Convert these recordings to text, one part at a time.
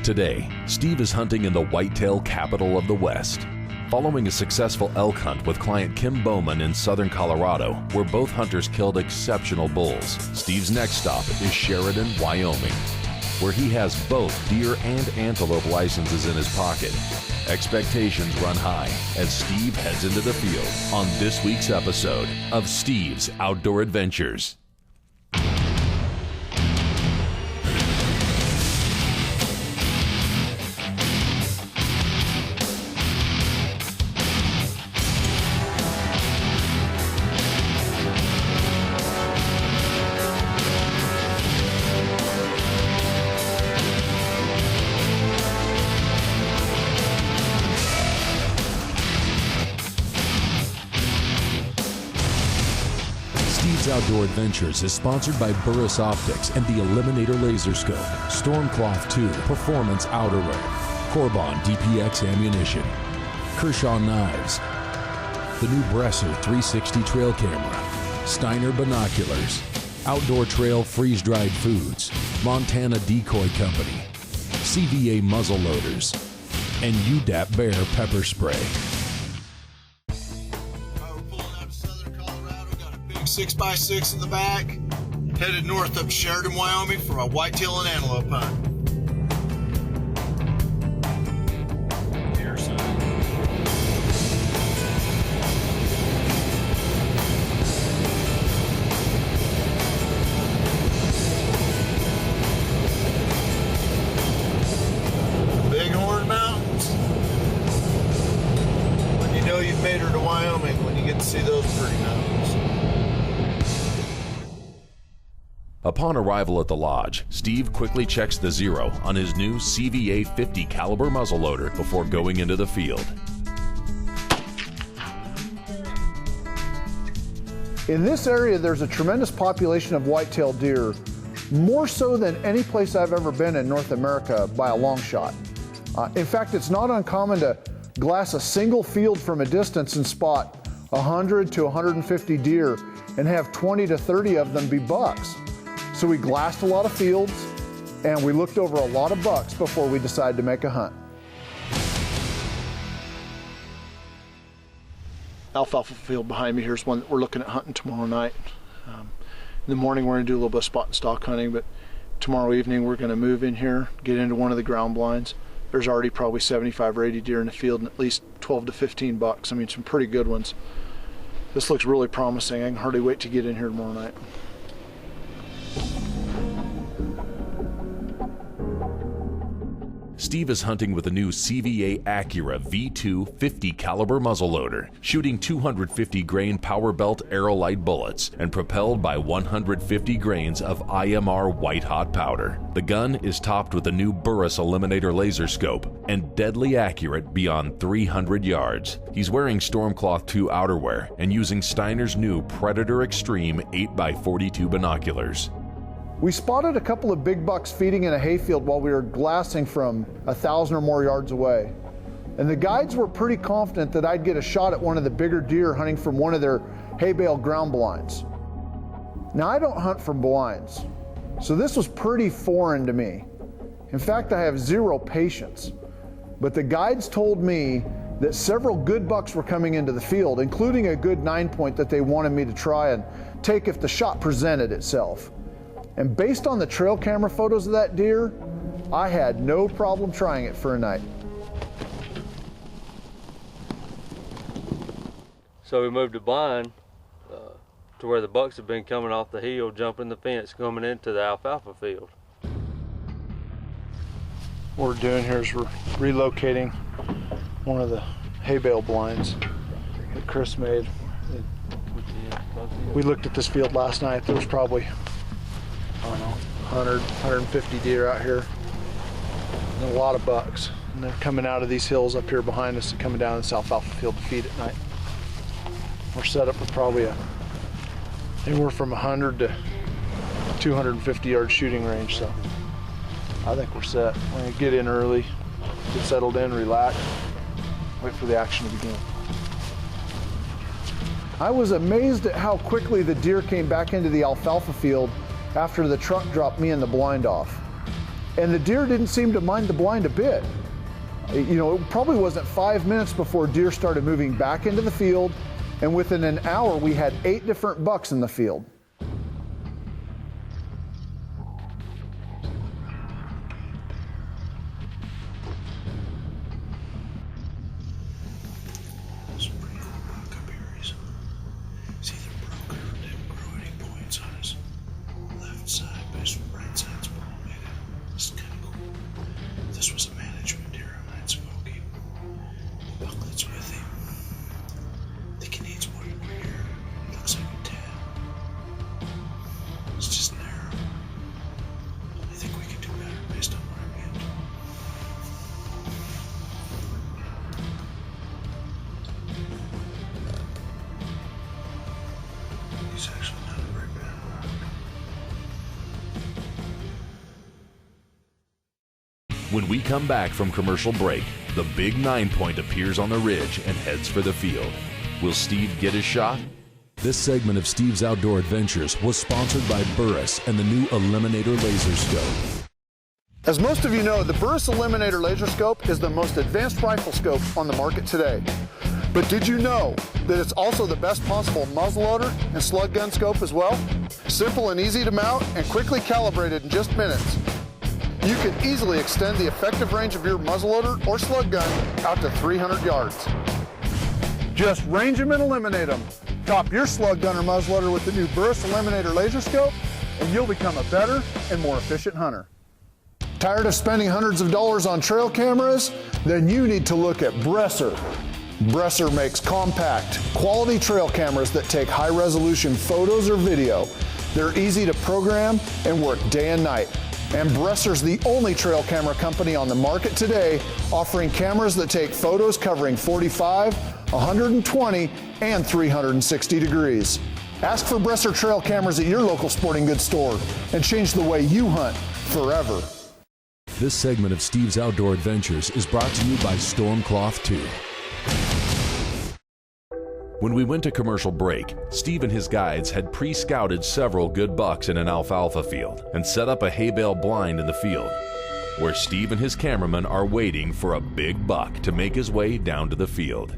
Today, Steve is hunting in the whitetail capital of the West. Following a successful elk hunt with client Kim Bowman in southern Colorado, where both hunters killed exceptional bulls, Steve's next stop is Sheridan, Wyoming, where he has both deer and antelope licenses in his pocket. Expectations run high as Steve heads into the field on this week's episode of Steve's Outdoor Adventures. Steve's Outdoor Adventures is sponsored by Burris Optics and the Eliminator Laser Scope, Stormcloth 2 Performance Outerwear, Corbon DPX Ammunition, Kershaw Knives, the new Bresser 360 Trail Camera, Steiner Binoculars, Outdoor Trail Freeze-Dried Foods, Montana Decoy Company, CVA Muzzle Loaders, and UDAP Bear Pepper Spray. 6x6 in the back, headed north up to Sheridan, Wyoming for a whitetail and antelope hunt. Deer sign. Bighorn Mountains. When you know you've made her to Wyoming, when you get to see those pretty mountains. Upon arrival at the lodge, Steve quickly checks the zero on his new CVA 50 caliber muzzleloader before going into the field. In this area, there's a tremendous population of white-tailed deer, more so than any place I've ever been in North America by a long shot. In fact, it's not uncommon to glass a single field from a distance and spot 100 to 150 deer and have 20 to 30 of them be bucks. So we glassed a lot of fields and we looked over a lot of bucks before we decided to make a hunt. Alfalfa field behind me here is one that we're looking at hunting tomorrow night. In the morning we're going to do a little bit of spot and stalk hunting, but tomorrow evening we're going to move in here, get into one of the ground blinds. There's already probably 75 or 80 deer in the field and at least 12 to 15 bucks. I mean, some pretty good ones. This looks really promising. I can hardly wait to get in here tomorrow night. Steve is hunting with a new CVA Acura V2 50 caliber muzzleloader, shooting 250 grain power belt Aerolite bullets and propelled by 150 grains of IMR white hot powder. The gun is topped with a new Burris Eliminator laser scope and deadly accurate beyond 300 yards. He's wearing Stormcloth 2 outerwear and using Steiner's new Predator Extreme 8x42 binoculars. We spotted a couple of big bucks feeding in a hayfield while we were glassing from 1,000 or more yards away. And the guides were pretty confident that I'd get a shot at one of the bigger deer hunting from one of their hay bale ground blinds. Now, I don't hunt from blinds, so this was pretty foreign to me. In fact, I have zero patience. But the guides told me that several good bucks were coming into the field, including a good 9-point that they wanted me to try and take if the shot presented itself. And based on the trail camera photos of that deer, I had no problem trying it for a night. So we moved the blind to where the bucks have been coming off the hill, jumping the fence, coming into the alfalfa field. What we're doing here is we're relocating one of the hay bale blinds that Chris made. We looked at this field last night. There was probably, I don't know, 100, 150 deer out here, and a lot of bucks. And they're coming out of these hills up here behind us and coming down this alfalfa field to feed at night. We're set up with probably anywhere from 100 to 250 yard shooting range, so I think we're set. We're gonna get in early, get settled in, relax, wait for the action to begin. I was amazed at how quickly the deer came back into the alfalfa field after the truck dropped me and the blind off. and the deer didn't seem to mind the blind a bit. You know, it probably wasn't 5 minutes before deer started moving back into the field, and within an hour we had 8 different bucks in the field. When we come back from commercial break, the big 9-point appears on the ridge and heads for the field. Will Steve get his shot? This segment of Steve's Outdoor Adventures was sponsored by Burris and the new Eliminator Laser Scope. As most of you know, the Burris Eliminator Laser Scope is the most advanced rifle scope on the market today. But did you know that it's also the best possible muzzleloader and slug gun scope as well? Simple and easy to mount and quickly calibrated in just minutes. You can easily extend the effective range of your muzzleloader or slug gun out to 300 yards. Just range them and eliminate them. Top your slug gun or muzzleloader with the new Burris Eliminator Laser Scope, and you'll become a better and more efficient hunter. Tired of spending hundreds of dollars on trail cameras? Then you need to look at Bresser. Bresser makes compact, quality trail cameras that take high-resolution photos or video. They're easy to program and work day and night. And Bresser's the only trail camera company on the market today offering cameras that take photos covering 45, 120, and 360 degrees. Ask for Bresser trail cameras at your local sporting goods store and change the way you hunt forever. This segment of Steve's Outdoor Adventures is brought to you by Stormcloth 2. When we went to commercial break, Steve and his guides had pre-scouted several good bucks in an alfalfa field and set up a hay bale blind in the field, where Steve and his cameraman are waiting for a big buck to make his way down to the field.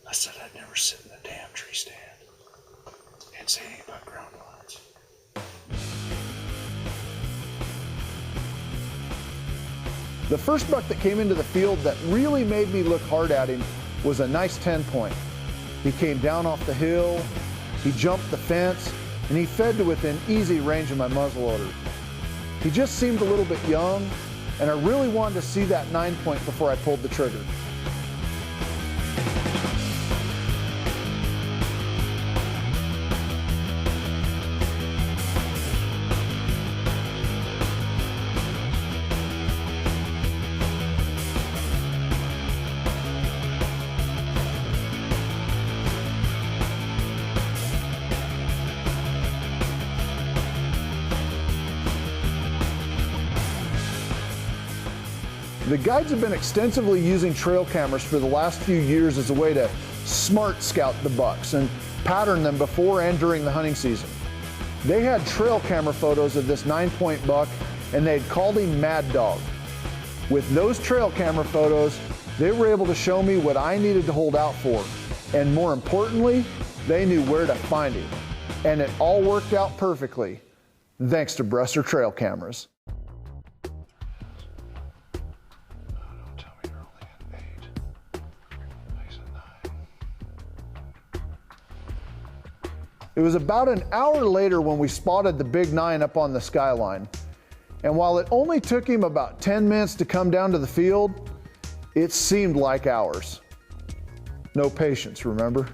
I said I'd never sit in the damn tree stand and say anything about ground blinds. The first buck that came into the field that really made me look hard at him was a nice 10-point. He came down off the hill, he jumped the fence, and he fed to within easy range of my muzzleloader. He just seemed a little bit young, and I really wanted to see that 9-point before I pulled the trigger. The guides have been extensively using trail cameras for the last few years as a way to smart scout the bucks and pattern them before and during the hunting season. They had trail camera photos of this 9-point buck and they'd called him Mad Dog. With those trail camera photos, they were able to show me what I needed to hold out for. And more importantly, they knew where to find him. And it all worked out perfectly, thanks to Bresser trail cameras. It was about an hour later when we spotted the big 9 up on the skyline. And while it only took him about 10 minutes to come down to the field, it seemed like hours. No patience, remember?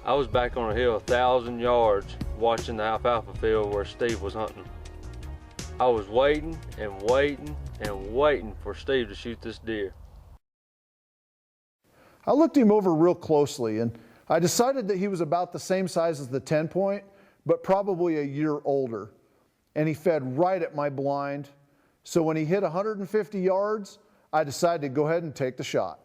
I was back on a hill 1,000 yards watching the alfalfa field where Steve was hunting. I was waiting and waiting and waiting for Steve to shoot this deer. I looked him over real closely and I decided that he was about the same size as the 10-point, but probably a year older. And he fed right at my blind. So when he hit 150 yards, I decided to go ahead and take the shot.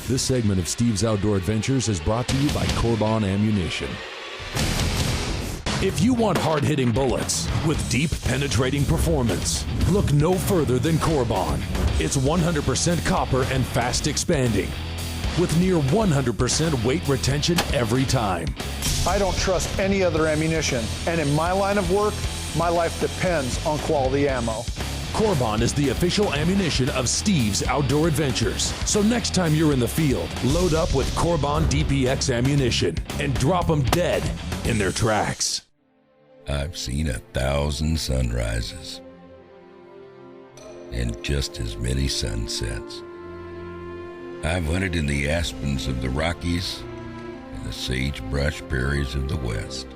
This segment of Steve's Outdoor Adventures is brought to you by Corbon Ammunition. If you want hard-hitting bullets with deep penetrating performance, look no further than Corbon. It's 100% copper and fast expanding, with near 100% weight retention every time. I don't trust any other ammunition, and in my line of work, my life depends on quality ammo. Corbon is the official ammunition of Steve's Outdoor Adventures. So next time you're in the field, load up with Corbon DPX ammunition and drop them dead in their tracks. I've seen 1,000 sunrises and just as many sunsets. I've hunted in the aspens of the Rockies and the sagebrush prairies of the West.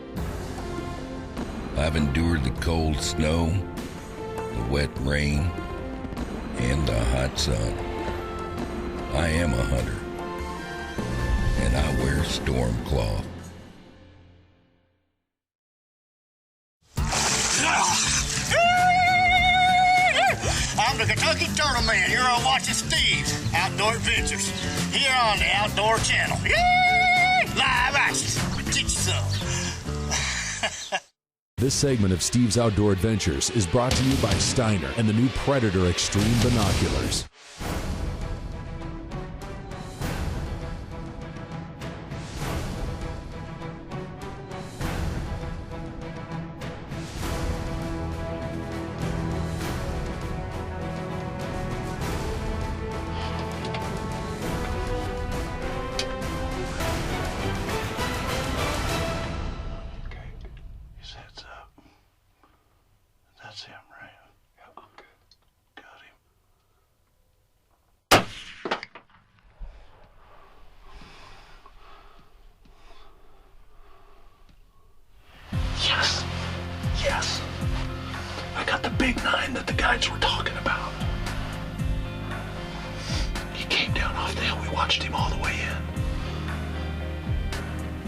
I've endured the cold snow, the wet rain, and the hot sun. I am a hunter, and I wear storm cloth. I'm the Kentucky Turtle Man. You're on watching Steve's Outdoor Adventures here on the Outdoor Channel. Yay! Live action. Get you some. This segment of Steve's Outdoor Adventures is brought to you by Steiner and the new Predator Extreme Binoculars. Yes. I got the big 9 that the guides were talking about. He came down off the hill. We watched him all the way in.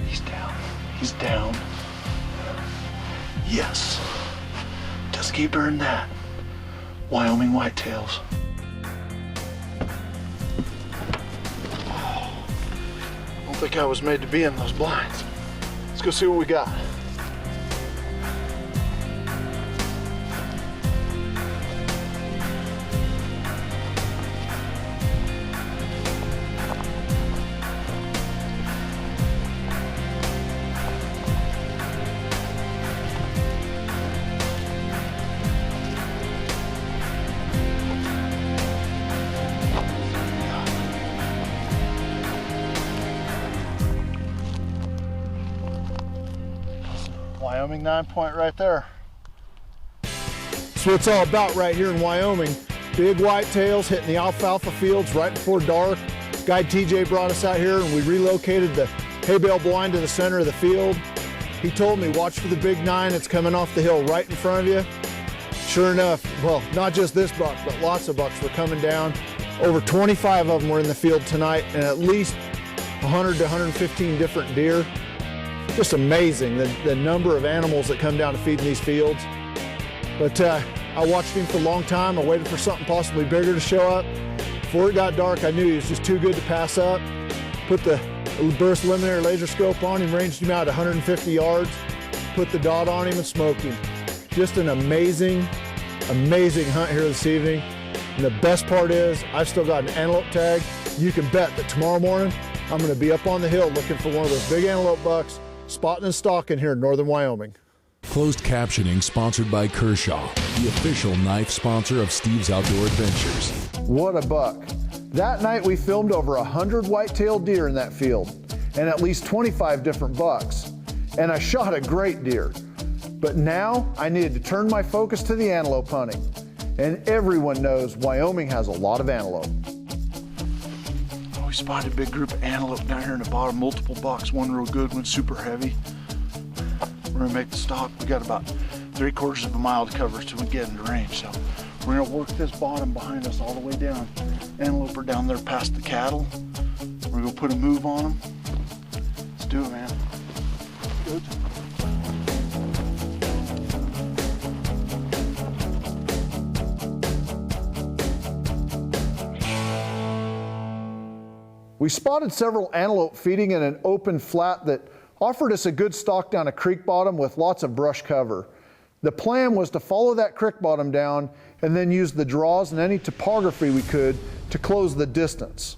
He's down. He's down. Yes. Just keep hearing that. Wyoming whitetails. I don't think I was made to be in those blinds. Let's go see what we got. Wyoming 9-point right there. That's what it's all about right here in Wyoming. Big whitetails hitting the alfalfa fields right before dark. Guide TJ brought us out here and we relocated the hay bale blind to the center of the field. He told me, watch for the big 9 that's coming off the hill right in front of you. Sure enough, well, not just this buck, but lots of bucks were coming down. Over 25 of them were in the field tonight, and at least 100 to 115 different deer. Just amazing, the number of animals that come down to feed in these fields. But I watched him for a long time. I waited for something possibly bigger to show up. Before it got dark, I knew he was just too good to pass up. Put the burst eliminator laser scope on him, ranged him out 150 yards, put the dot on him and smoked him. Just an amazing, amazing hunt here this evening. And the best part is, I've still got an antelope tag. You can bet that tomorrow morning, I'm gonna be up on the hill looking for one of those big antelope bucks, spotting and stalking here in northern Wyoming. Closed captioning sponsored by Kershaw, the official knife sponsor of Steve's Outdoor Adventures. What a buck. That night we filmed over 100 white-tailed deer in that field and at least 25 different bucks. And I shot a great deer. But now I needed to turn my focus to the antelope hunting. And everyone knows Wyoming has a lot of antelope. We spotted a big group of antelope down here in the bottom, multiple bucks, one real good, one super heavy. We're gonna make the stop. We got about 3/4 of a mile to cover till we get into range. So we're gonna work this bottom behind us all the way down. Antelope are down there past the cattle. We're gonna put a move on them. Let's do it, man. Good. We spotted several antelope feeding in an open flat that offered us a good stalk down a creek bottom with lots of brush cover. The plan was to follow that creek bottom down and then use the draws and any topography we could to close the distance.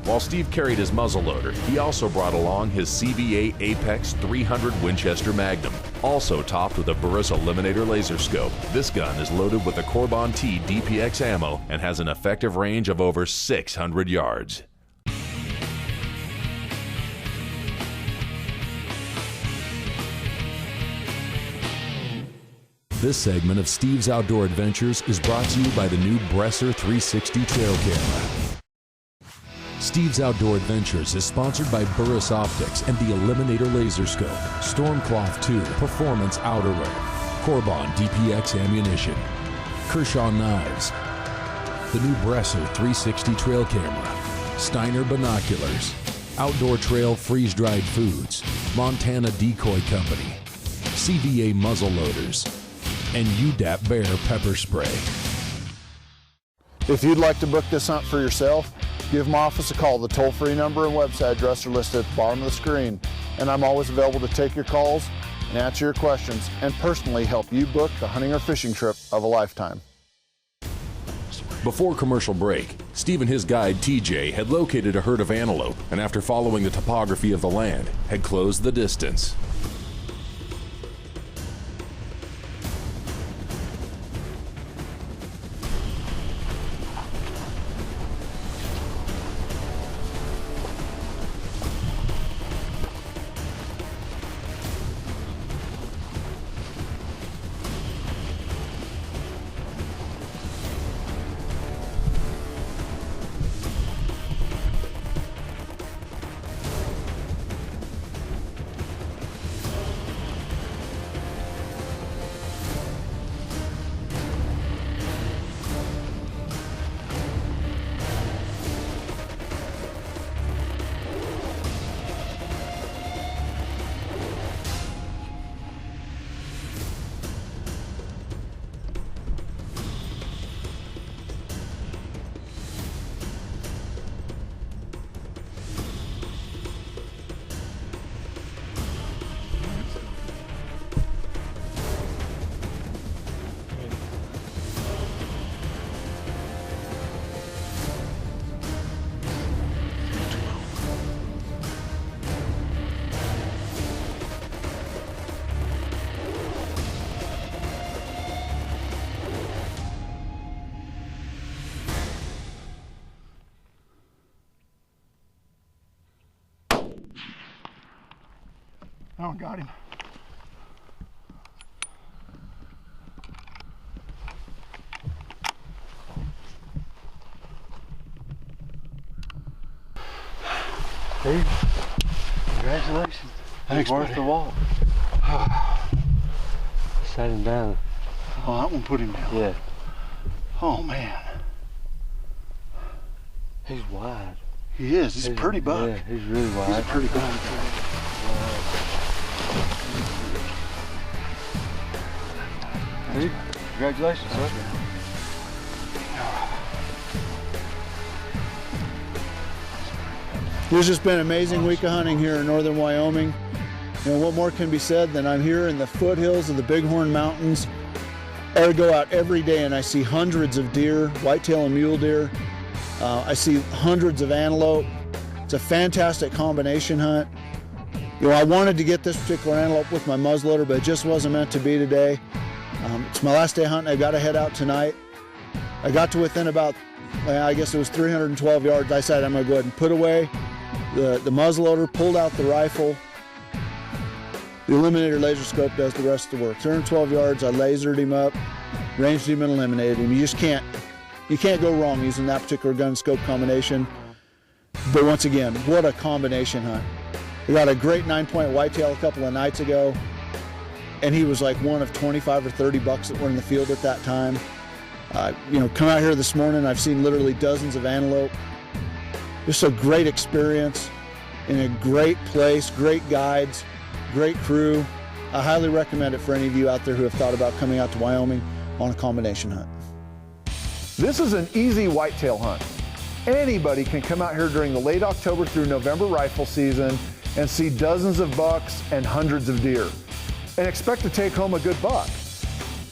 While Steve carried his muzzleloader, he also brought along his CVA Apex 300 Winchester Magnum, also topped with a Burris Eliminator laser scope. This gun is loaded with a Corbon T DPX ammo and has an effective range of over 600 yards. This segment of Steve's Outdoor Adventures is brought to you by the new Bresser 360 trail camera. Steve's Outdoor Adventures is sponsored by Burris Optics and the Eliminator Laser Scope, Stormcloth 2 Performance Outerwear, Corbon DPX Ammunition, Kershaw Knives, the new Bresser 360 trail camera, Steiner Binoculars, Outdoor Trail Freeze-Dried Foods, Montana Decoy Company, CVA Muzzle Loaders, and UDAP Bear Pepper Spray. If you'd like to book this hunt for yourself, give my office a call. The toll-free number and website address are listed at the bottom of the screen. And I'm always available to take your calls and answer your questions and personally help you book the hunting or fishing trip of a lifetime. Before commercial break, Steve and his guide TJ had located a herd of antelope and after following the topography of the land, had closed the distance. Oh, got him. Hey, congratulations. Thanks, worth buddy. the walk. Sat him down. Oh, that one put him down. Yeah. Oh, man. He's wide. He is. He's a pretty buck. Yeah, he's really wide. He's a pretty buck. Dude, congratulations, sir. It's just been an amazing week of hunting here in northern Wyoming. You know, what more can be said than I'm here in the foothills of the Bighorn Mountains. I go out every day and I see hundreds of deer, whitetail and mule deer. I see hundreds of antelope. It's a fantastic combination hunt. You know, I wanted to get this particular antelope with my muzzleloader, but it just wasn't meant to be today. It's my last day hunting. I've got to head out tonight. I got to within about, well, I guess it was 312 yards. I decided I'm going to go ahead and put away the muzzleloader, pulled out the rifle. The Eliminator laser scope does the rest of the work. 312 yards, I lasered him up, ranged him and eliminated him. You can't go wrong using that particular gun scope combination. But once again, what a combination hunt. We got a great 9-point whitetail a couple of nights ago, and he was like one of 25 or 30 bucks that were in the field at that time. You know, come out here this morning, I've seen literally dozens of antelope. Just a great experience in a great place, great guides, great crew. I highly recommend it for any of you out there who have thought about coming out to Wyoming on a combination hunt. This is an easy whitetail hunt. Anybody can come out here during the late October through November rifle season and see dozens of bucks and hundreds of deer and expect to take home a good buck.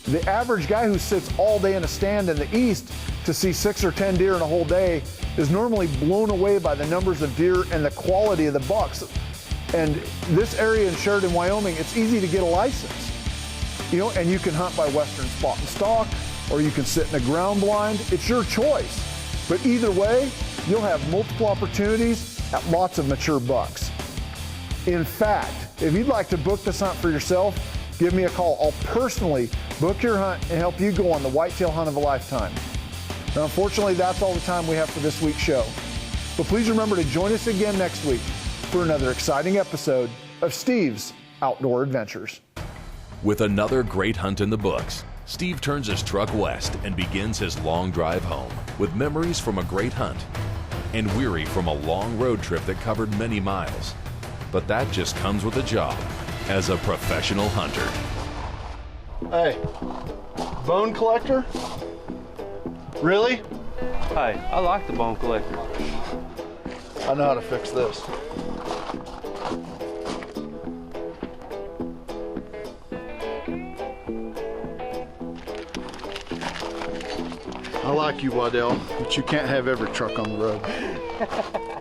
The average guy who sits all day in a stand in the east to see 6 or 10 deer in a whole day is normally blown away by the numbers of deer and the quality of the bucks. And this area in Sheridan, Wyoming, it's easy to get a license. You know, and you can hunt by western spot and stalk, or you can sit in a ground blind. It's your choice. But either way, you'll have multiple opportunities at lots of mature bucks. In fact, if you'd like to book this hunt for yourself, give me a call. I'll personally book your hunt and help you go on the whitetail hunt of a lifetime. Now, unfortunately, that's all the time we have for this week's show. But please remember to join us again next week for another exciting episode of Steve's Outdoor Adventures. With another great hunt in the books, Steve turns his truck west and begins his long drive home with memories from a great hunt and weary from a long road trip that covered many miles. But that just comes with a job as a professional hunter. Hey, bone collector? Really? Hey, I like the bone collector. I know how to fix this. I like you, Waddell, but you can't have every truck on the road.